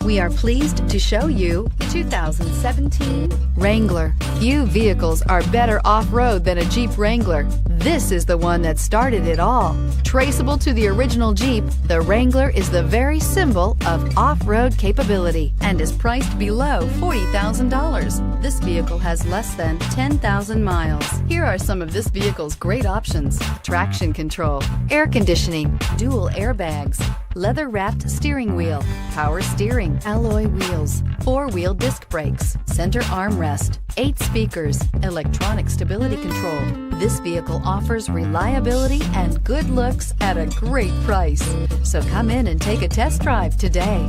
We are pleased to show you the 2017 Wrangler. Few vehicles are better off-road than a Jeep Wrangler. This is the one that started it all. Traceable to the original Jeep, the Wrangler is the very symbol of off-road capability and is priced below $40,000. This vehicle has less than 10,000 miles. Here are some of this vehicle's great options: traction control, air conditioning, dual airbags, leather-wrapped steering wheel, power steering, alloy wheels, four-wheel disc brakes, center armrest, 8 speakers, electronic stability control. This vehicle offers reliability and good looks at a great price. So come in and take a test drive today.